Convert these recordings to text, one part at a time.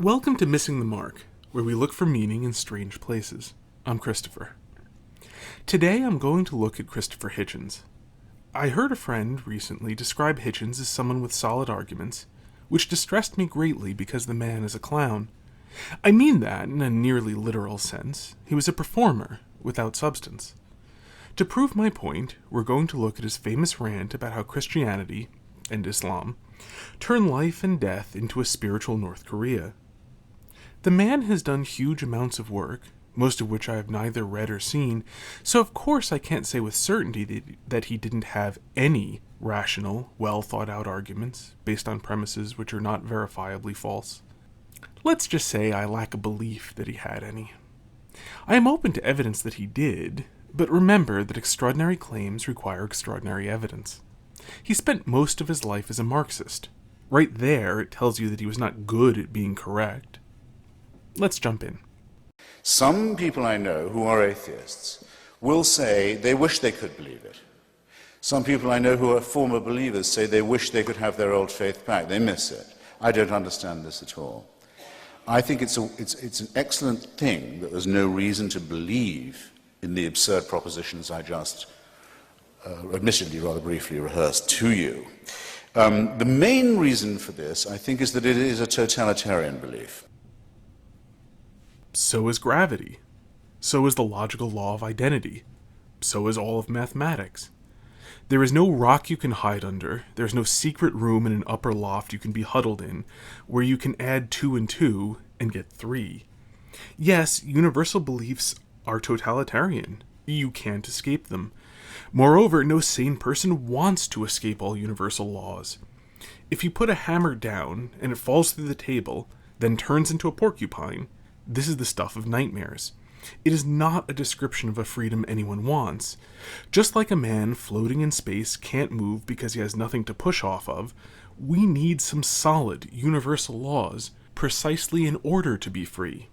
Welcome to Missing the Mark, where we look for meaning in strange places. I'm Christopher. Today I'm going to look at Christopher Hitchens. I heard a friend recently describe Hitchens as someone with solid arguments, which distressed me greatly because the man is a clown. I mean that in a nearly literal sense. He was a performer without substance. To prove my point, we're going to look at his famous rant about how Christianity, and Islam, turn life and death into a spiritual North Korea. The man has done huge amounts of work, most of which I have neither read or seen, so of course I can't say with certainty that he didn't have any rational, well-thought-out arguments based on premises which are not verifiably false. Let's just say I lack a belief that he had any. I am open to evidence that he did, but remember that extraordinary claims require extraordinary evidence. He spent most of his life as a Marxist. Right there, it tells you that he was not good at being correct. Let's jump in. Some people I know who are atheists will say they wish they could believe it. Some people I know who are former believers say they wish they could have their old faith back. They miss it. I don't understand this at all. I think it's an excellent thing that there's no reason to believe in the absurd propositions I just, admittedly rather briefly, rehearsed to you. The main reason for this, I think, is that it is a totalitarian belief. So is gravity. So is the logical law of identity. So is all of mathematics. There is no rock you can hide under, there's no secret room in an upper loft you can be huddled in, where you can add 2 and 2 and get 3. Yes, universal beliefs are totalitarian. You can't escape them. Moreover, no sane person wants to escape all universal laws. If you put a hammer down and it falls through the table, then turns into a porcupine, this is the stuff of nightmares. It is not a description of a freedom anyone wants. Just like a man floating in space can't move because he has nothing to push off of, we need some solid, universal laws precisely in order to be free.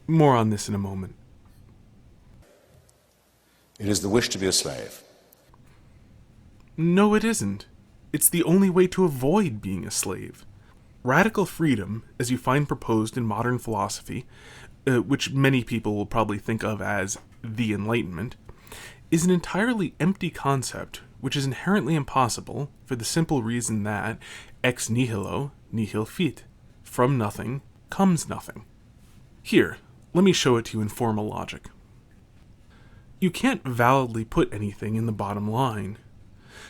More on this in a moment. It is the wish to be a slave. No, it isn't. It's the only way to avoid being a slave. Radical freedom, as you find proposed in modern philosophy, which many people will probably think of as the Enlightenment, is an entirely empty concept which is inherently impossible for the simple reason that ex nihilo nihil fit, from nothing comes nothing. Here, let me show it to you in formal logic. You can't validly put anything in the bottom line.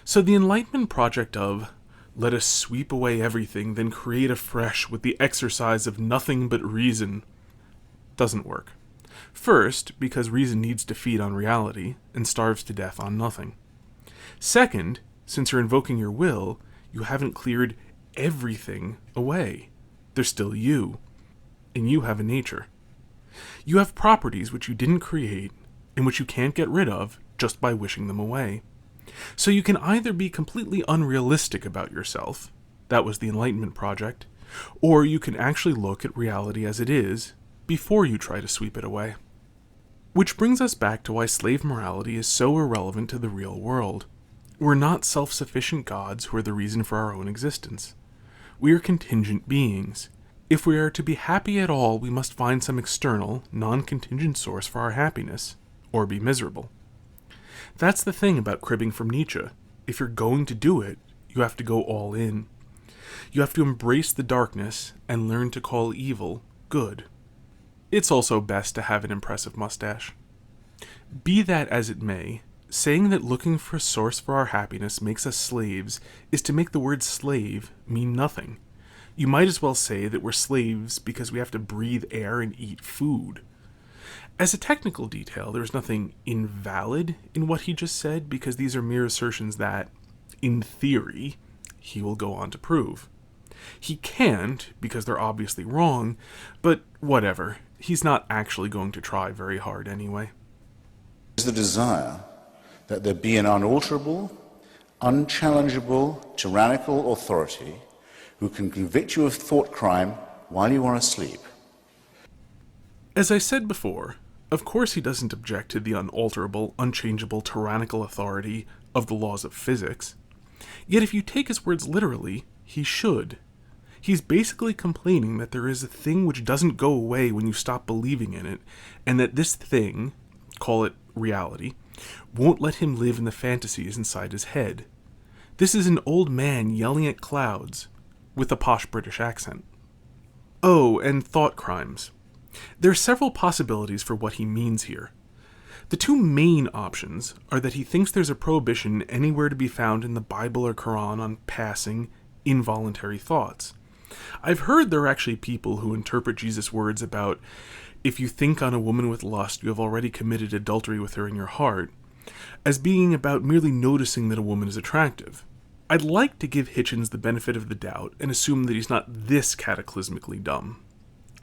So the Enlightenment project of let us sweep away everything, then create afresh with the exercise of nothing but reason doesn't work. First, because reason needs to feed on reality and starves to death on nothing. Second, since you're invoking your will, you haven't cleared everything away. There's still you, and you have a nature. You have properties which you didn't create and which you can't get rid of just by wishing them away. So you can either be completely unrealistic about yourself, that was the Enlightenment project, or you can actually look at reality as it is before you try to sweep it away. Which brings us back to why slave morality is so irrelevant to the real world. We're not self-sufficient gods who are the reason for our own existence. We are contingent beings. If we are to be happy at all, we must find some external, non-contingent source for our happiness, or be miserable. That's the thing about cribbing from Nietzsche. If you're going to do it, you have to go all in. You have to embrace the darkness and learn to call evil good. It's also best to have an impressive mustache. Be that as it may, saying that looking for a source for our happiness makes us slaves is to make the word slave mean nothing. You might as well say that we're slaves because we have to breathe air and eat food. As a technical detail, there's nothing invalid in what he just said because these are mere assertions that, in theory, he will go on to prove. He can't because they're obviously wrong, but whatever. He's not actually going to try very hard anyway. It is the desire that there be an unalterable, unchallengeable, tyrannical authority who can convict you of thought crime while you are asleep. As I said before, of course he doesn't object to the unalterable, unchangeable, tyrannical authority of the laws of physics. Yet if you take his words literally, he should. He's basically complaining that there is a thing which doesn't go away when you stop believing in it, and that this thing, call it reality, won't let him live in the fantasies inside his head. This is an old man yelling at clouds, with a posh British accent. Oh, and thought crimes. There are several possibilities for what he means here. The two main options are that he thinks there's a prohibition anywhere to be found in the Bible or Quran on passing, involuntary thoughts. I've heard there are actually people who interpret Jesus' words about, if you think on a woman with lust, you have already committed adultery with her in your heart, as being about merely noticing that a woman is attractive. I'd like to give Hitchens the benefit of the doubt and assume that he's not this cataclysmically dumb.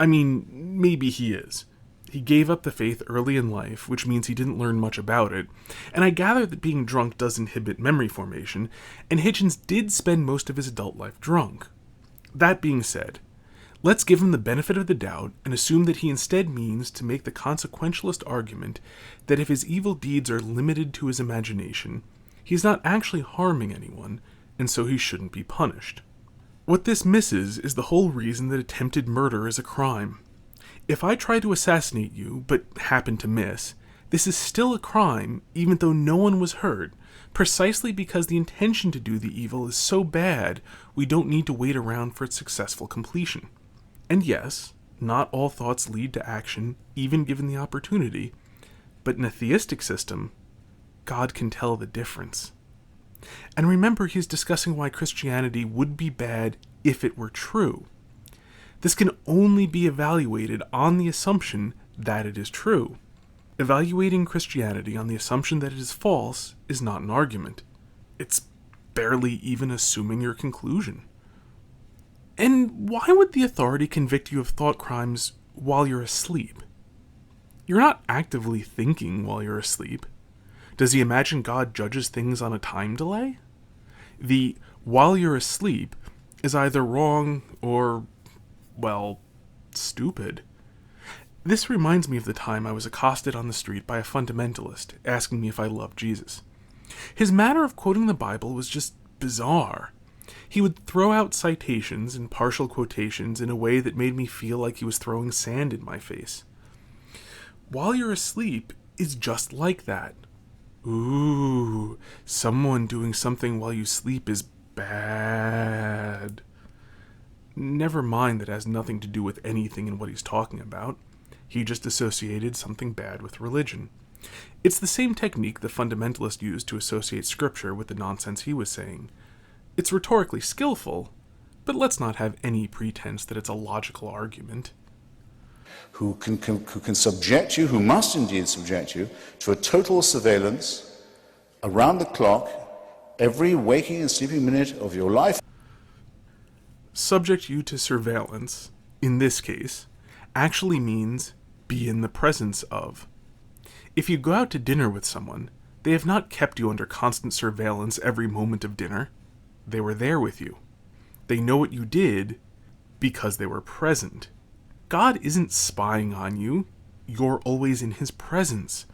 I mean, maybe he is. He gave up the faith early in life, which means he didn't learn much about it, and I gather that being drunk does inhibit memory formation, and Hitchens did spend most of his adult life drunk. That being said, let's give him the benefit of the doubt and assume that he instead means to make the consequentialist argument that if his evil deeds are limited to his imagination, he's not actually harming anyone, and so he shouldn't be punished. What this misses is the whole reason that attempted murder is a crime. If I try to assassinate you, but happen to miss, this is still a crime, even though no one was hurt, precisely because the intention to do the evil is so bad, we don't need to wait around for its successful completion. And yes, not all thoughts lead to action, even given the opportunity, but in a theistic system, God can tell the difference. And remember, he's discussing why Christianity would be bad if it were true. This can only be evaluated on the assumption that it is true. Evaluating Christianity on the assumption that it is false is not an argument. It's barely even assuming your conclusion. And why would the authority convict you of thought crimes while you're asleep? You're not actively thinking while you're asleep. Does he imagine God judges things on a time delay? The while you're asleep is either wrong or, well, stupid. This reminds me of the time I was accosted on the street by a fundamentalist asking me if I loved Jesus. His manner of quoting the Bible was just bizarre. He would throw out citations and partial quotations in a way that made me feel like he was throwing sand in my face. While you're asleep is just like that. Ooh, someone doing something while you sleep is bad. Never mind that it has nothing to do with anything in what he's talking about. He just associated something bad with religion. It's the same technique the fundamentalist used to associate scripture with the nonsense he was saying. It's rhetorically skillful, but let's not have any pretense that it's a logical argument. Who can subject you, who must indeed subject you, to a total surveillance around the clock, every waking and sleeping minute of your life. Subject you to surveillance, in this case, actually means be in the presence of. If you go out to dinner with someone, they have not kept you under constant surveillance every moment of dinner. They were there with you. They know what you did because they were present. God isn't spying on you. You're always in his presence.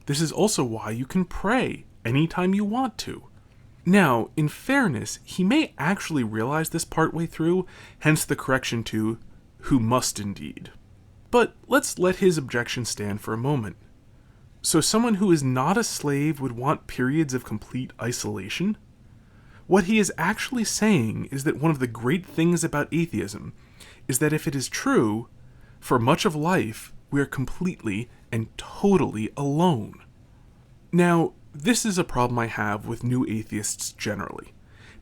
This is also why you can pray anytime you want to. Now, in fairness, he may actually realize this partway through, hence the correction to who must indeed. But let's let his objection stand for a moment. So someone who is not a slave would want periods of complete isolation? What he is actually saying is that one of the great things about atheism is that if it is true, for much of life, we are completely and totally alone. Now, this is a problem I have with new atheists generally.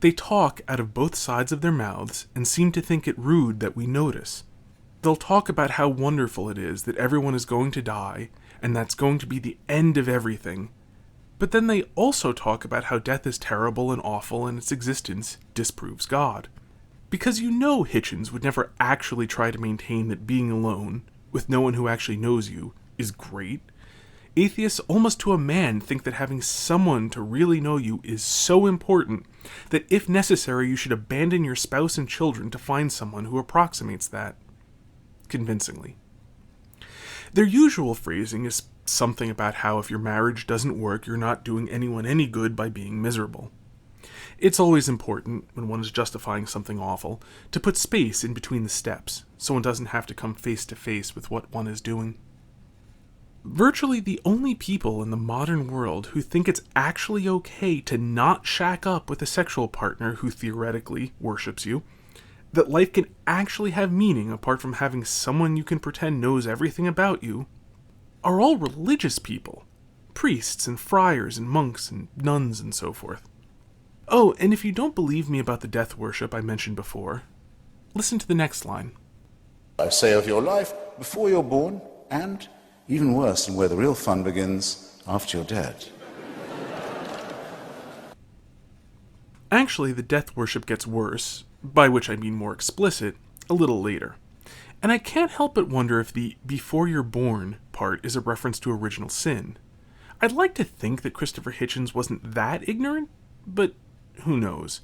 They talk out of both sides of their mouths and seem to think it rude that we notice. They'll talk about how wonderful it is that everyone is going to die, and that's going to be the end of everything. But then they also talk about how death is terrible and awful and its existence disproves God. Because you know Hitchens would never actually try to maintain that being alone, with no one who actually knows you, is great. Atheists almost to a man think that having someone to really know you is so important that if necessary you should abandon your spouse and children to find someone who approximates that. Convincingly. Their usual phrasing is something about how if your marriage doesn't work, you're not doing anyone any good by being miserable. It's always important, when one is justifying something awful, to put space in between the steps, so one doesn't have to come face to face with what one is doing. Virtually the only people in the modern world who think it's actually okay to not shack up with a sexual partner who theoretically worships you, that life can actually have meaning apart from having someone you can pretend knows everything about you, are all religious people. Priests and friars and monks and nuns and so forth. Oh, and if you don't believe me about the death worship I mentioned before, listen to the next line. I say of your life before you're born, and, even worse, and where the real fun begins, after you're dead. Actually, the death worship gets worse, by which I mean more explicit, a little later. And I can't help but wonder if the before you're born part is a reference to original sin. I'd like to think that Christopher Hitchens wasn't that ignorant, but who knows.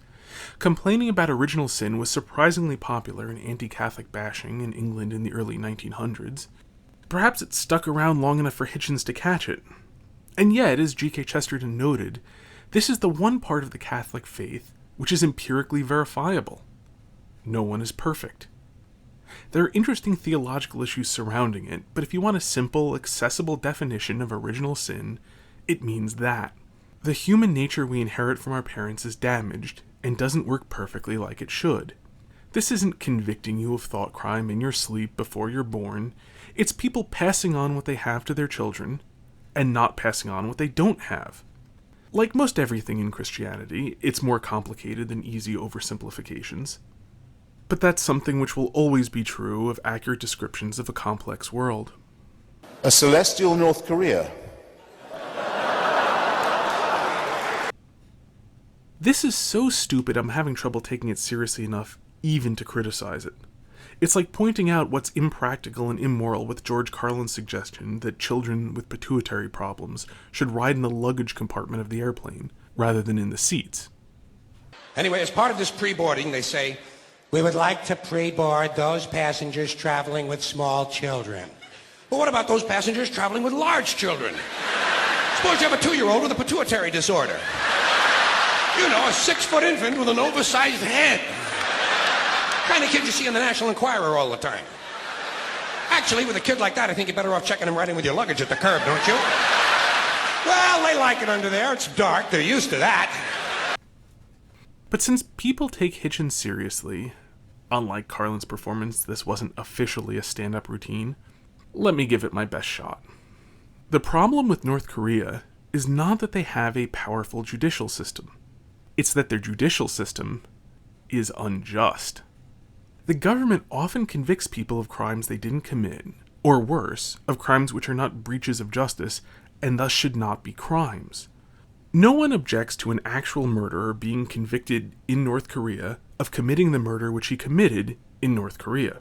Complaining about original sin was surprisingly popular in anti-Catholic bashing in England in the early 1900s. Perhaps it stuck around long enough for Hitchens to catch it. And yet, as G.K. Chesterton noted, this is the one part of the Catholic faith which is empirically verifiable. No one is perfect. There are interesting theological issues surrounding it, but if you want a simple, accessible definition of original sin, it means that. The human nature we inherit from our parents is damaged and doesn't work perfectly like it should. This isn't convicting you of thought crime in your sleep before you're born. It's people passing on what they have to their children and not passing on what they don't have. Like most everything in Christianity, it's more complicated than easy oversimplifications. But that's something which will always be true of accurate descriptions of a complex world. A celestial North Korea. This is so stupid I'm having trouble taking it seriously enough even to criticize it. It's like pointing out what's impractical and immoral with George Carlin's suggestion that children with pituitary problems should ride in the luggage compartment of the airplane, rather than in the seats. Anyway, as part of this pre-boarding, they say, we would like to pre-board those passengers traveling with small children. But what about those passengers traveling with large children? Suppose you have a 2-year-old with a pituitary disorder. You know, a 6-foot infant with an oversized head. Kind of kid you see in the National Enquirer all the time. Actually, with a kid like that, I think you're better off checking him right in with your luggage at the curb, don't you? Well, they like it under there. It's dark. They're used to that. But since people take Hitchens seriously, unlike Carlin's performance, this wasn't officially a stand-up routine, let me give it my best shot. The problem with North Korea is not that they have a powerful judicial system. It's that their judicial system is unjust. The government often convicts people of crimes they didn't commit, or worse, of crimes which are not breaches of justice and thus should not be crimes. No one objects to an actual murderer being convicted in North Korea of committing the murder which he committed in North Korea.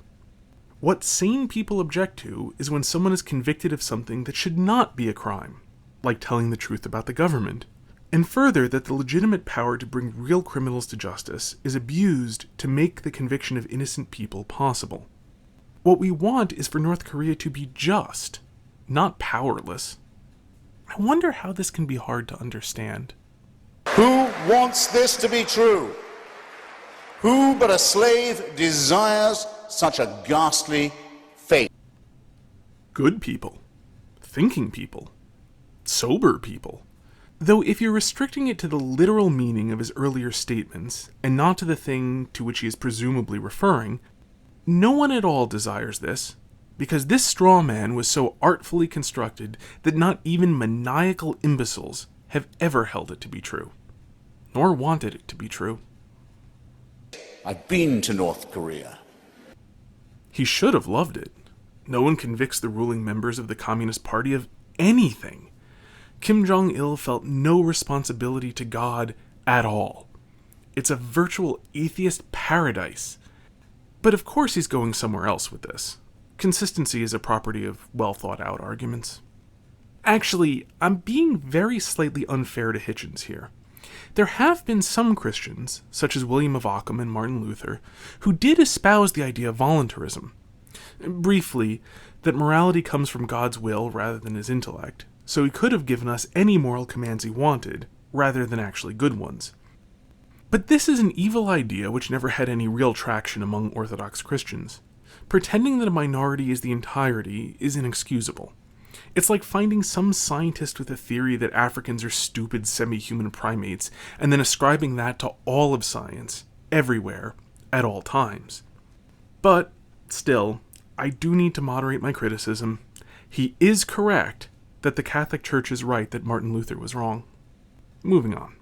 What sane people object to is when someone is convicted of something that should not be a crime, like telling the truth about the government, and further that the legitimate power to bring real criminals to justice is abused to make the conviction of innocent people possible. What we want is for North Korea to be just, not powerless. I wonder how this can be hard to understand. Who wants this to be true? Who but a slave desires such a ghastly fate? Good people. Thinking people. Sober people. Though if you're restricting it to the literal meaning of his earlier statements, and not to the thing to which he is presumably referring, no one at all desires this, because this straw man was so artfully constructed that not even maniacal imbeciles have ever held it to be true, nor wanted it to be true. I've been to North Korea. He should have loved it. No one convicts the ruling members of the Communist Party of anything. Kim Jong-il felt no responsibility to God at all. It's a virtual atheist paradise. But of course he's going somewhere else with this. Consistency is a property of well-thought-out arguments. Actually, I'm being very slightly unfair to Hitchens here. There have been some Christians, such as William of Ockham and Martin Luther, who did espouse the idea of voluntarism. Briefly, that morality comes from God's will rather than his intellect, so he could have given us any moral commands he wanted, rather than actually good ones. But this is an evil idea which never had any real traction among Orthodox Christians. Pretending that a minority is the entirety is inexcusable. It's like finding some scientist with a theory that Africans are stupid semi-human primates and then ascribing that to all of science, everywhere, at all times. But, still, I do need to moderate my criticism. He is correct that the Catholic Church is right that Martin Luther was wrong. Moving on.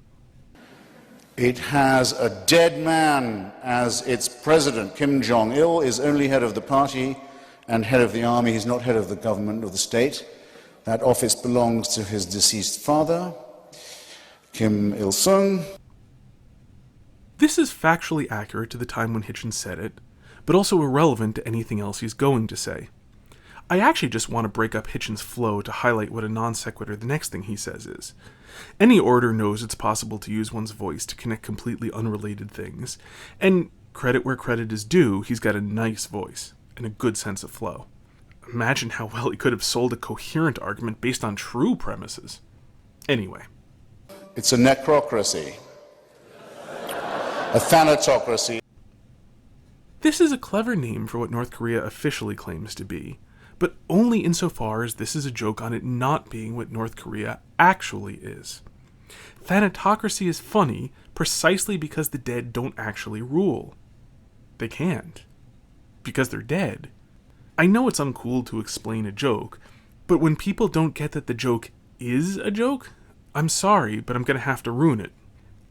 It has a dead man as its president. Kim Jong-il is only head of the party and head of the army. He's not head of the government or the state. That office belongs to his deceased father, Kim Il-sung. This is factually accurate to the time when Hitchens said it, but also irrelevant to anything else he's going to say. I actually just want to break up Hitchens' flow to highlight what a non sequitur the next thing he says is. Any orator knows it's possible to use one's voice to connect completely unrelated things, and credit where credit is due, he's got a nice voice and a good sense of flow. Imagine how well he could have sold a coherent argument based on true premises. Anyway. It's a necrocracy. A thanatocracy. This is a clever name for what North Korea officially claims to be, but only insofar as this is a joke on it not being what North Korea actually is. Thanatocracy is funny precisely because the dead don't actually rule. They can't. Because they're dead. I know it's uncool to explain a joke, but when people don't get that the joke is a joke, I'm sorry, but I'm going to have to ruin it.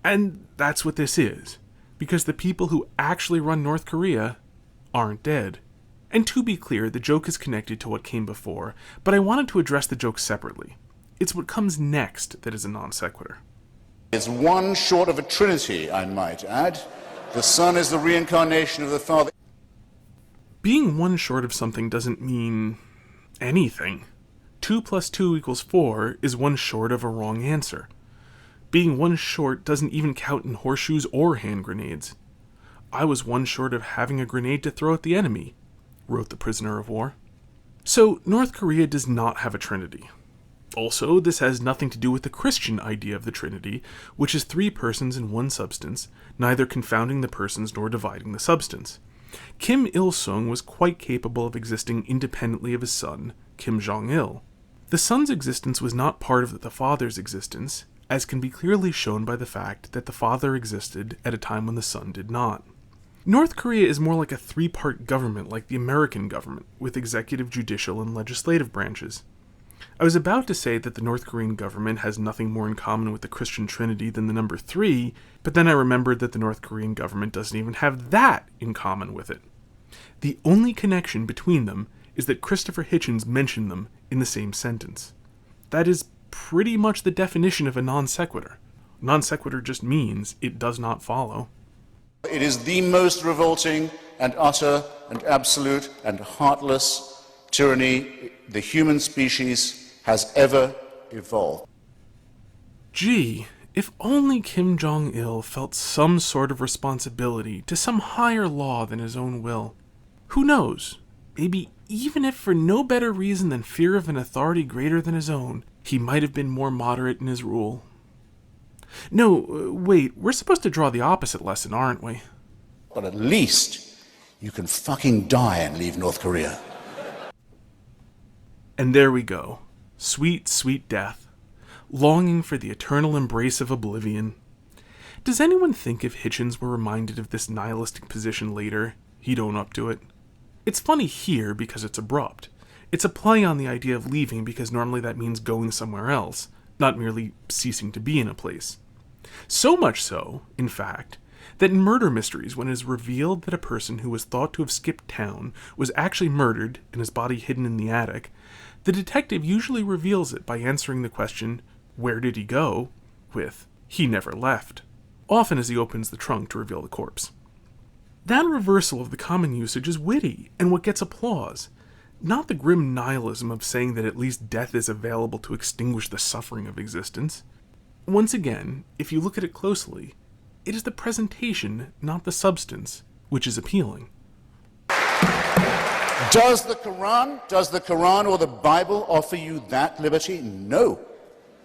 And that's what this is, because the people who actually run North Korea aren't dead. And to be clear, the joke is connected to what came before, but I wanted to address the joke separately. It's what comes next that is a non sequitur. It's one short of a trinity, I might add. The Son is the reincarnation of the Father. Being one short of something doesn't mean anything. 2 + 2 = 4 is one short of a wrong answer. Being one short doesn't even count in horseshoes or hand grenades. I was one short of having a grenade to throw at the enemy, wrote the prisoner of war. So, North Korea does not have a trinity. Also, this has nothing to do with the Christian idea of the Trinity, which is 3 persons in one substance, neither confounding the persons nor dividing the substance. Kim Il-sung was quite capable of existing independently of his son, Kim Jong-il. The son's existence was not part of the father's existence, as can be clearly shown by the fact that the father existed at a time when the son did not. North Korea is more like a 3-part government like the American government, with executive, judicial, and legislative branches. I was about to say that the North Korean government has nothing more in common with the Christian Trinity than the number 3, but then I remembered that the North Korean government doesn't even have that in common with it. The only connection between them is that Christopher Hitchens mentioned them in the same sentence. That is pretty much the definition of a non sequitur. Non sequitur just means it does not follow. It is the most revolting and utter and absolute and heartless tyranny the human species has ever evolved. Gee, if only Kim Jong-il felt some sort of responsibility to some higher law than his own will. Who knows? Maybe even if for no better reason than fear of an authority greater than his own, he might have been more moderate in his rule. No, wait, we're supposed to draw the opposite lesson, aren't we? But at least you can fucking die and leave North Korea. And there we go. Sweet, sweet death. Longing for the eternal embrace of oblivion. Does anyone think if Hitchens were reminded of this nihilistic position later, he'd own up to it? It's funny here because it's abrupt. It's a play on the idea of leaving because normally that means going somewhere else, not merely ceasing to be in a place. So much so, in fact, that in murder mysteries, when it is revealed that a person who was thought to have skipped town was actually murdered and his body hidden in the attic, the detective usually reveals it by answering the question, "Where did he go?" with, "He never left," often as he opens the trunk to reveal the corpse. That reversal of the common usage is witty and what gets applause, not the grim nihilism of saying that at least death is available to extinguish the suffering of existence. Once again, if you look at it closely, it is the presentation, not the substance, which is appealing. Does the Quran or the Bible offer you that liberty? No.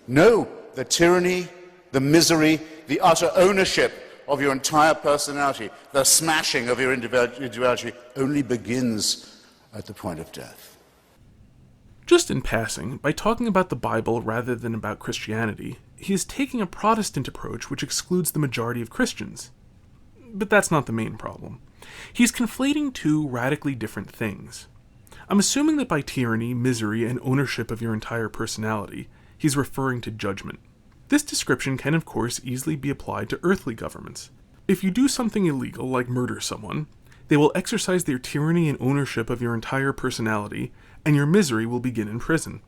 No. The tyranny, the misery, the utter ownership of your entire personality, the smashing of your individuality, only begins at the point of death. Just in passing, by talking about the Bible rather than about Christianity, he is taking a Protestant approach which excludes the majority of Christians. But that's not the main problem. He's conflating two radically different things. I'm assuming that by tyranny, misery, and ownership of your entire personality, he's referring to judgment. This description can, of course, easily be applied to earthly governments. If you do something illegal, like murder someone, they will exercise their tyranny and ownership of your entire personality, and your misery will begin in prison.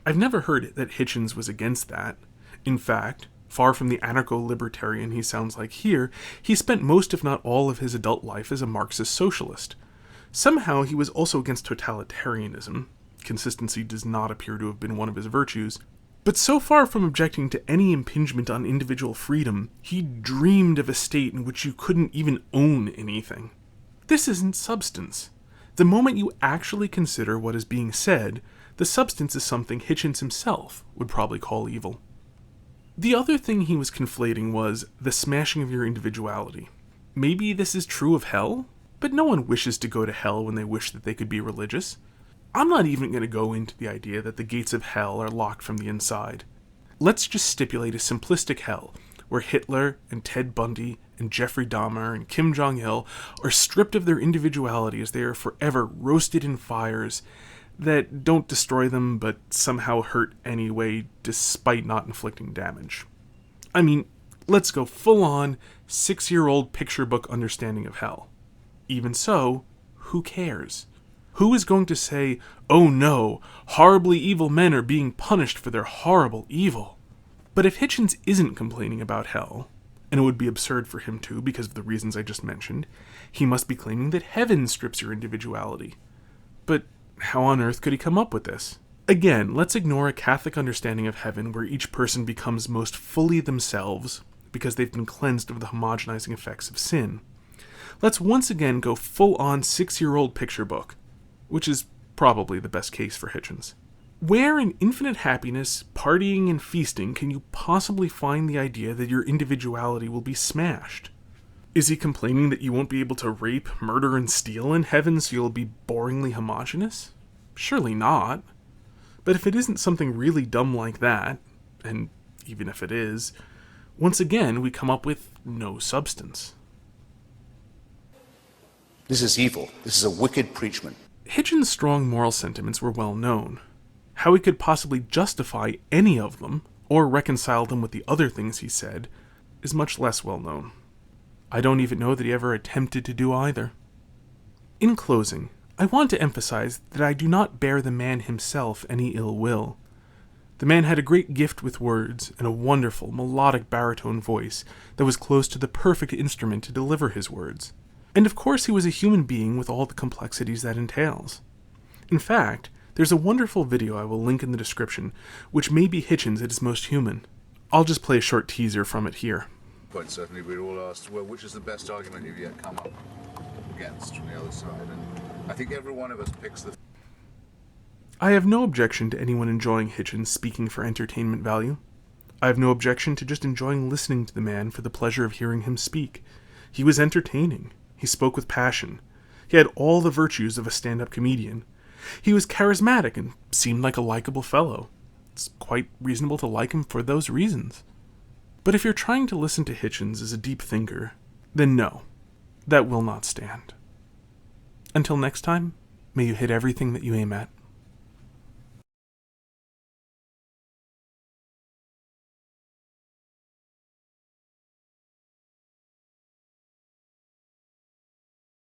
I've never heard that Hitchens was against that. In fact, far from the anarcho-libertarian he sounds like here, he spent most if not all of his adult life as a Marxist socialist. Somehow he was also against totalitarianism. Consistency does not appear to have been one of his virtues. But so far from objecting to any impingement on individual freedom, he dreamed of a state in which you couldn't even own anything. This isn't substance. The moment you actually consider what is being said, the substance is something Hitchens himself would probably call evil. The other thing he was conflating was the smashing of your individuality. Maybe this is true of hell, but no one wishes to go to hell when they wish that they could be religious. I'm not even going to go into the idea that the gates of hell are locked from the inside. Let's just stipulate a simplistic hell, where Hitler and Ted Bundy and Jeffrey Dahmer and Kim Jong-il are stripped of their individuality as they are forever roasted in fires that don't destroy them but somehow hurt anyway despite not inflicting damage. I mean, let's go full-on 6-year-old picture book understanding of hell. Even so, who cares? Who is going to say, oh no, horribly evil men are being punished for their horrible evil? But if Hitchens isn't complaining about hell, and it would be absurd for him to because of the reasons I just mentioned, he must be claiming that heaven strips your individuality. But how on earth could he come up with this? Again, let's ignore a Catholic understanding of heaven where each person becomes most fully themselves because they've been cleansed of the homogenizing effects of sin. Let's once again go full-on 6-year-old picture book, which is probably the best case for Hitchens. Where in infinite happiness, partying, and feasting can you possibly find the idea that your individuality will be smashed? Is he complaining that you won't be able to rape, murder, and steal in heaven so you'll be boringly homogenous? Surely not. But if it isn't something really dumb like that, and even if it is, once again we come up with no substance. This is evil. This is a wicked preachment. Hitchens' strong moral sentiments were well known. How he could possibly justify any of them, or reconcile them with the other things he said, is much less well known. I don't even know that he ever attempted to do either. In closing, I want to emphasize that I do not bear the man himself any ill will. The man had a great gift with words and a wonderful, melodic baritone voice that was close to the perfect instrument to deliver his words. And of course he was a human being with all the complexities that entails. In fact, there's a wonderful video I will link in the description, which may be Hitchens at his most human. I'll just play a short teaser from it here. Quite certainly we're all asked, well, which is the best argument you've yet come up against from the other side? And I think every one of us picks the... I have no objection to anyone enjoying Hitchens speaking for entertainment value. I have no objection to just enjoying listening to the man for the pleasure of hearing him speak. He was entertaining. He spoke with passion. He had all the virtues of a stand-up comedian. He was charismatic and seemed like a likable fellow. It's quite reasonable to like him for those reasons. But if you're trying to listen to Hitchens as a deep thinker, then no, that will not stand. Until next time, may you hit everything that you aim at.